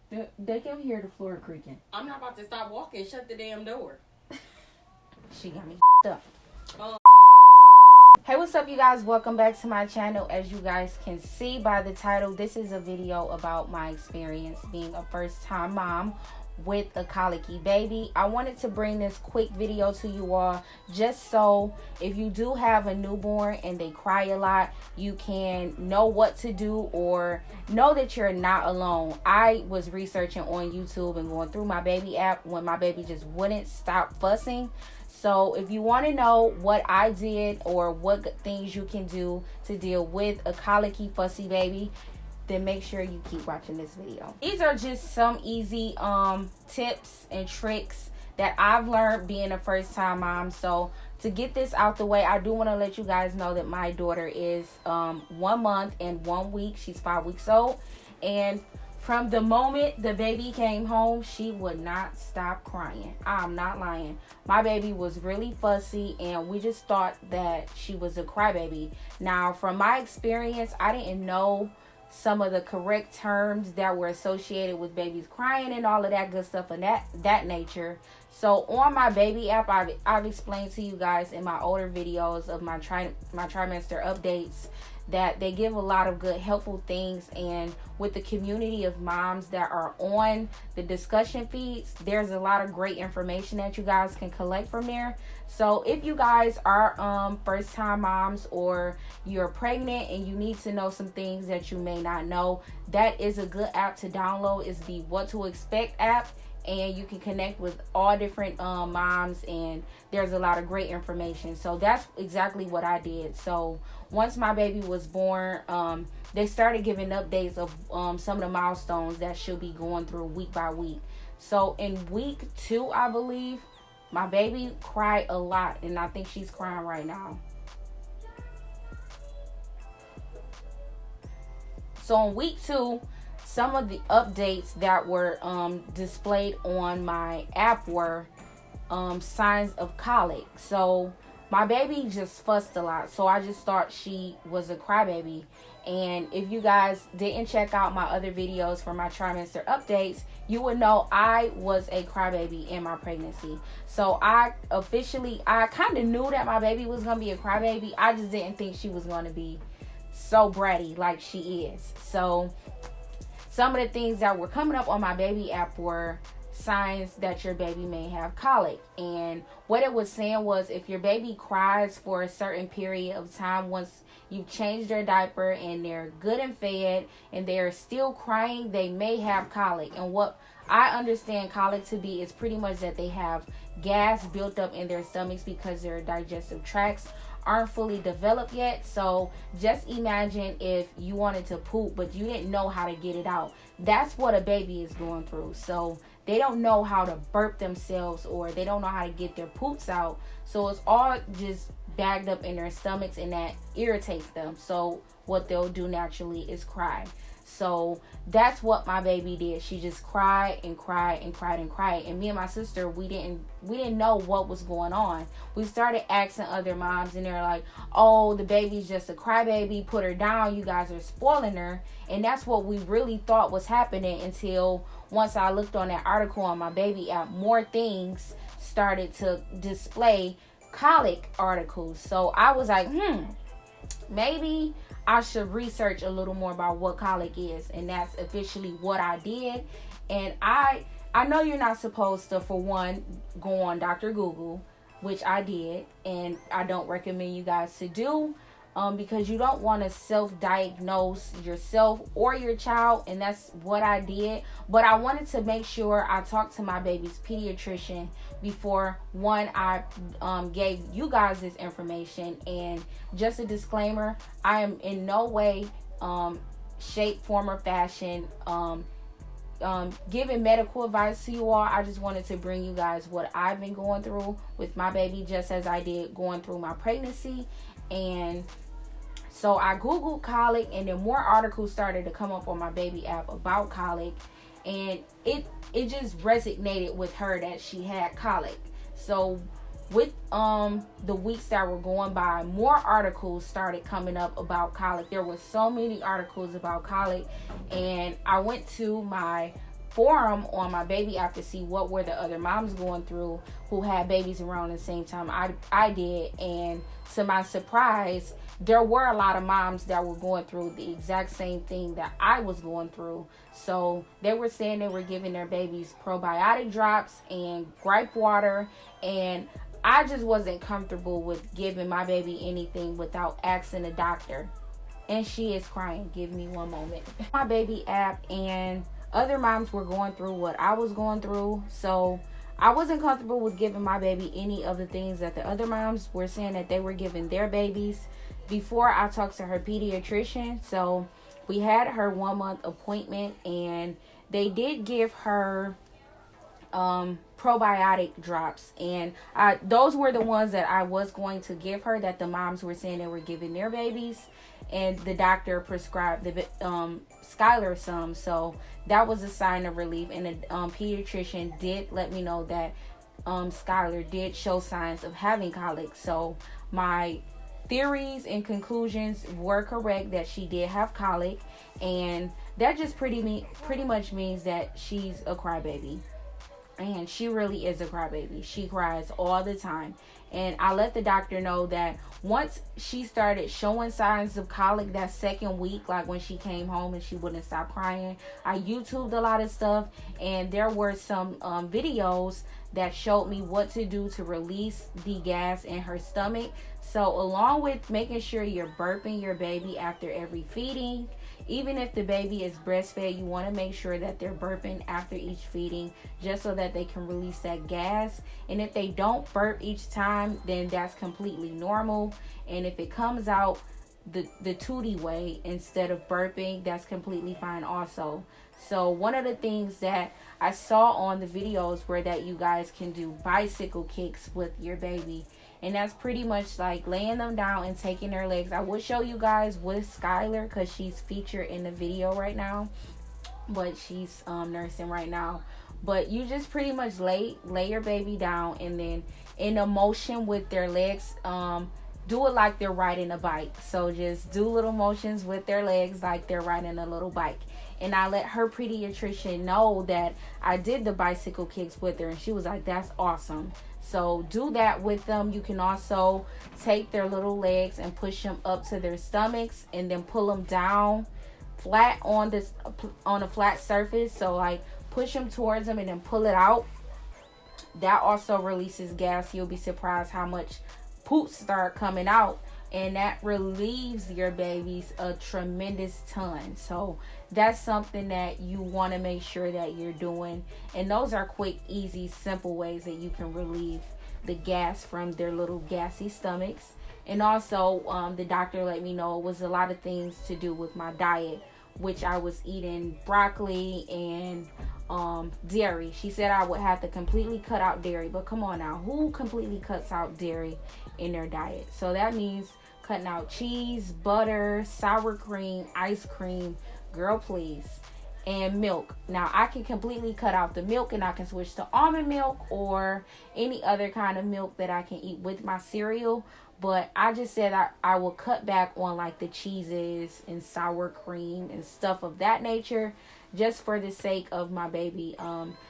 They can hear the floor creaking. I'm not about to stop walking. Shut the damn door. She got me up. Oh. Hey, what's up, you guys? Welcome back to my channel. As you guys can see by the title, this is a video about my experience being a first-time mom with a colicky baby. I wanted to bring this quick video to you all just so if you do have a newborn and they cry a lot, you can know what to do or know that you're not alone. I was researching on YouTube and going through my baby app when my baby just wouldn't stop fussing. So if you want to know what I did or what things you can do to deal with a colicky fussy baby, then make sure you keep watching this video. These are just some easy tips and tricks that I've learned being a first-time mom. So to get this out the way, I do want to let you guys know that my daughter is 1 month and 1 week. She's 5 weeks old. And from the moment the baby came home, she would not stop crying. I'm not lying. My baby was really fussy and we just thought that she was a crybaby. Now, from my experience, I didn't know some of the correct terms that were associated with babies crying and all of that good stuff and that nature. So on my baby app, I've explained to you guys in my older videos of my trimester updates that they give a lot of good helpful things, and with the community of moms that are on the discussion feeds, there's a lot of great information that you guys can collect from there. So if you guys are first time moms or you're pregnant and you need to know some things that you may not know, that is a good app to download. It's the What to Expect app, and you can connect with all different moms, and there's a lot of great information. So that's exactly what I did. So once my baby was born, they started giving updates of some of the milestones that she'll be going through week by week. So in week 2, I believe, my baby cried a lot, and I think she's crying right now. So in week 2, some of the updates that were displayed on my app were signs of colic. So my baby just fussed a lot, so I just thought she was a crybaby. And if you guys didn't check out my other videos for my trimester updates, you would know I was a crybaby in my pregnancy. So I kind of knew that my baby was going to be a crybaby. I just didn't think she was going to be so bratty like she is. So some of the things that were coming up on my baby app were signs that your baby may have colic. And what it was saying was, if your baby cries for a certain period of time, once you've changed their diaper and they're good and fed and they're still crying, they may have colic. And what I understand colic to be is pretty much that they have gas built up in their stomachs because their digestive tracts aren't fully developed yet. So just imagine if you wanted to poop but you didn't know how to get it out. That's what a baby is going through. So they don't know how to burp themselves, or they don't know how to get their poops out. So it's all just bagged up in their stomachs, and that irritates them. So what they'll do naturally is cry. So that's what my baby did. She just cried and cried and cried and cried. And me and my sister, we didn't know what was going on. We started asking other moms, and they're like, "Oh, the baby's just a crybaby. Put her down. You guys are spoiling her." And that's what we really thought was happening, until once I looked on that article on my baby app, more things started to display colic articles. So I was like, maybe I should research a little more about what colic is. And that's officially what I did. And I know you're not supposed to, for one, go on Dr. Google, which I did, and I don't recommend you guys to do, because you don't want to self-diagnose yourself or your child, and that's what I did. But I wanted to make sure I talked to my baby's pediatrician before, one, I gave you guys this information. And just a disclaimer, I am in no way, shape, form, or fashion giving medical advice to you all. I just wanted to bring you guys what I've been going through with my baby, just as I did going through my pregnancy. And so I Googled colic, and then more articles started to come up on my baby app about colic, and it just resonated with her that she had colic. So with the weeks that were going by, more articles started coming up about colic. There were so many articles about colic, and I went to my forum on my baby app to see what were the other moms going through who had babies around the same time I did. And to my surprise, there were a lot of moms that were going through the exact same thing that I was going through. So they were saying they were giving their babies probiotic drops and gripe water, and I just wasn't comfortable with giving my baby anything without asking a doctor. And she is crying. Give me one moment. My baby app, and other moms were going through what I was going through. So I wasn't comfortable with giving my baby any of the things that the other moms were saying that they were giving their babies before I talked to her pediatrician. So we had her 1 month appointment, and they did give her probiotic drops, and those were the ones that I was going to give her that the moms were saying they were giving their babies, and the doctor prescribed the Skylar some. So that was a sign of relief, and the pediatrician did let me know that Skylar did show signs of having colic. So my theories and conclusions were correct, that she did have colic, and that just pretty much means that she's a crybaby. And she really is a crybaby. She cries all the time. And I let the doctor know that once she started showing signs of colic that second week, like when she came home and she wouldn't stop crying, I YouTubed a lot of stuff, and there were some videos that showed me what to do to release the gas in her stomach. So along with making sure you're burping your baby after every feeding, even if the baby is breastfed, you want to make sure that they're burping after each feeding, just so that they can release that gas. And if they don't burp each time, then that's completely normal. And if it comes out the tootie way instead of burping, that's completely fine also. So one of the things that I saw on the videos were that you guys can do bicycle kicks with your baby. And that's pretty much like laying them down and taking their legs. I will show you guys with Skylar because she's featured in the video right now. But she's nursing right now. But you just pretty much lay your baby down, and then in a motion with their legs, do it like they're riding a bike. So just do little motions with their legs like they're riding a little bike. And I let her pediatrician know that I did the bicycle kicks with her, and she was like, that's awesome. So do that with them. You can also take their little legs and push them up to their stomachs, and then pull them down flat on a flat surface. So like push them towards them and then pull it out. That also releases gas. You'll be surprised how much poops start coming out, and that relieves your babies a tremendous ton. So that's something that you want to make sure that you're doing. And those are quick, easy, simple ways that you can relieve the gas from their little gassy stomachs. And also the doctor let me know it was a lot of things to do with my diet, which I was eating broccoli and dairy. She said I would have to completely cut out dairy. But come on now, who completely cuts out dairy in their diet? So that means cutting out cheese, butter, sour cream, ice cream, girl please, and milk. Now I can completely cut out the milk, and I can switch to almond milk or any other kind of milk that I can eat with my cereal. But I just said I will cut back on like the cheeses and sour cream and stuff of that nature, just for the sake of my baby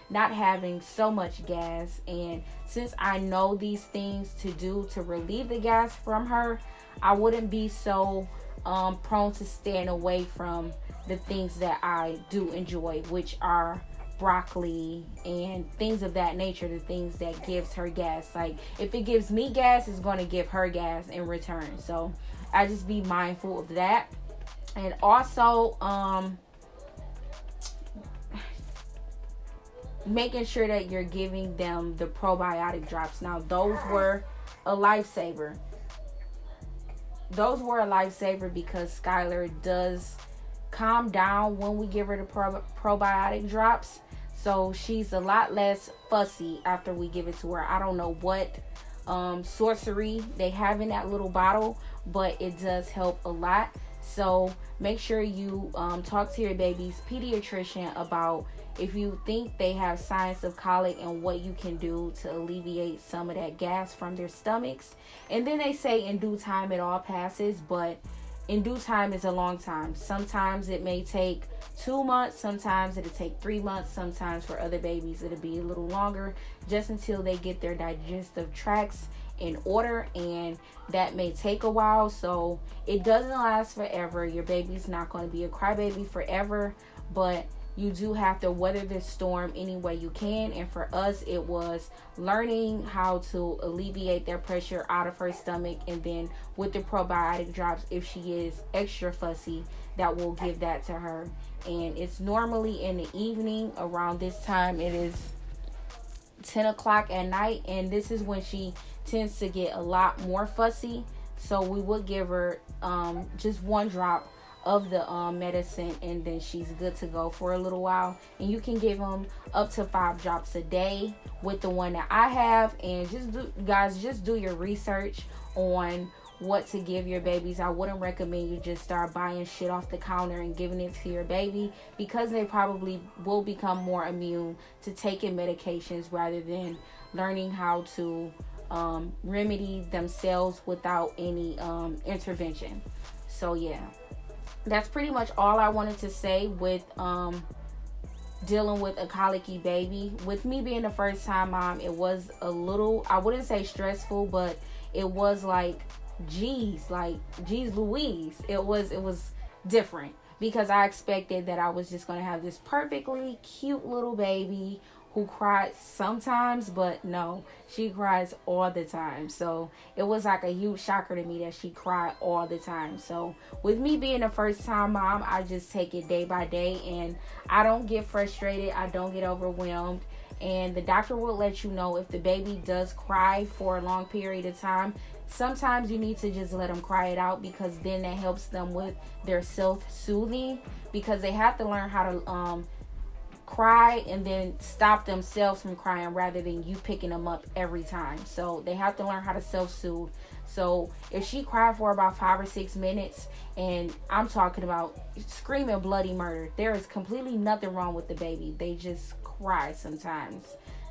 not having so much gas. And since I know these things to do to relieve the gas from her, I wouldn't be so prone to staying away from the things that I do enjoy, which are broccoli and things of that nature, the things that gives her gas. Like if it gives me gas, it's going to give her gas in return. So I just be mindful of that. And also making sure that you're giving them the probiotic drops. Now those were a lifesaver. Those were a lifesaver because Skylar does calm down when we give her the probiotic drops. So she's a lot less fussy after we give it to her. I don't know what sorcery they have in that little bottle, but it does help a lot. So make sure you talk to your baby's pediatrician about if you think they have signs of colic and what you can do to alleviate some of that gas from their stomachs. And then they say in due time it all passes, but in due time is a long time. Sometimes it may take 2 months, sometimes it'll take 3 months, sometimes for other babies it'll be a little longer, just until they get their digestive tracts in order, and that may take a while. So it doesn't last forever. Your baby's not going to be a crybaby forever, but you do have to weather this storm any way you can. And for us, it was learning how to alleviate that pressure out of her stomach, and then with the probiotic drops, if she is extra fussy, that will give that to her. And it's normally in the evening around this time. It is 10 o'clock at night, and this is when she tends to get a lot more fussy. So we would give her just 1 drop of the medicine, and then she's good to go for a little while. And you can give them up to 5 drops a day with the one that I have. And just do your research on what to give your babies. I wouldn't recommend you just start buying shit off the counter and giving it to your baby, because they probably will become more immune to taking medications rather than learning how to remedy themselves without any intervention. So yeah, that's pretty much all I wanted to say with dealing with a colicky baby. With me being the first time mom, it was a little, I wouldn't say stressful, but it was like, geez Louise. It was different, because I expected that I was just going to have this perfectly cute little baby who cries sometimes, but no, she cries all the time. So it was like a huge shocker to me that she cried all the time. So with me being a first time mom, I just take it day by day, and I don't get frustrated, I don't get overwhelmed. And the doctor will let you know if the baby does cry for a long period of time. Sometimes you need to just let them cry it out, because then that helps them with their self-soothing, because they have to learn how to cry and then stop themselves from crying rather than you picking them up every time. So they have to learn how to self-soothe. So if she cried for about 5 or 6 minutes, and I'm talking about screaming bloody murder, there is completely nothing wrong with the baby. They just cry sometimes.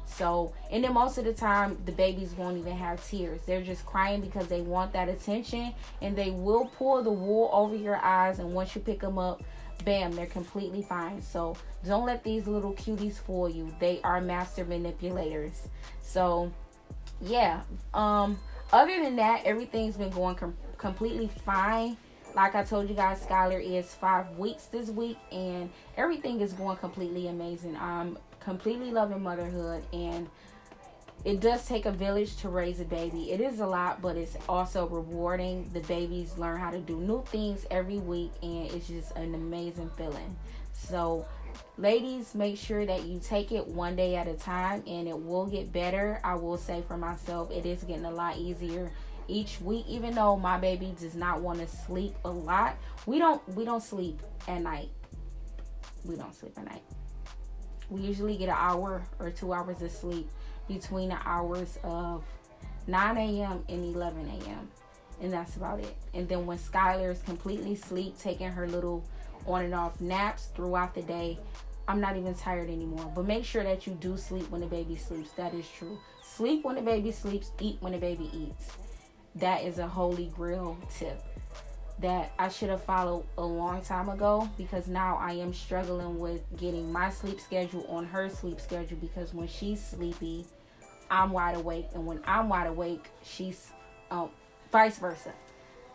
So, and then most of the time the babies won't even have tears. They're just crying because they want that attention, and they will pull the wool over your eyes, and once you pick them up, bam, they're completely fine. So don't let these little cuties fool you. They are master manipulators. So yeah, other than that, everything's been going completely fine. Like I told you guys, Skylar is 5 weeks this week, and everything is going completely amazing. I'm completely loving motherhood, and it does take a village to raise a baby. It is a lot, but it's also rewarding. The babies learn how to do new things every week, and it's just an amazing feeling. So ladies, make sure that you take it one day at a time, and it will get better. I will say for myself, it is getting a lot easier each week, even though my baby does not want to sleep a lot. We don't sleep at night. We don't sleep at night. We usually get an hour or 2 hours of sleep between the hours of 9 a.m. and 11 a.m. And that's about it. And then when Skylar is completely asleep, taking her little on and off naps throughout the day, I'm not even tired anymore. But make sure that you do sleep when the baby sleeps. That is true. Sleep when the baby sleeps. Eat when the baby eats. That is a holy grail tip that I should have followed a long time ago, because now I am struggling with getting my sleep schedule on her sleep schedule, because when she's sleepy, I'm wide awake, and when I'm wide awake, she's vice versa.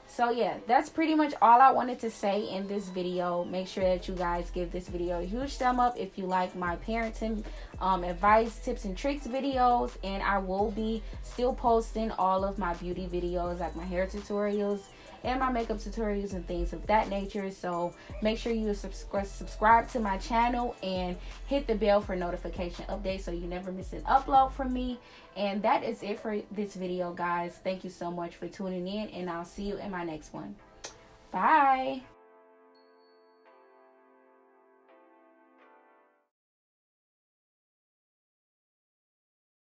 So yeah, that's pretty much all I wanted to say in this video. Make sure that you guys give this video a huge thumb up if you like my parenting advice, tips, and tricks videos. And I will be still posting all of my beauty videos, like my hair tutorials and my makeup tutorials and things of that nature. So make sure you subscribe to my channel and hit the bell for notification updates so you never miss an upload from me. And that is it for this video, guys. Thank you so much for tuning in, and I'll see you in my next one. Bye.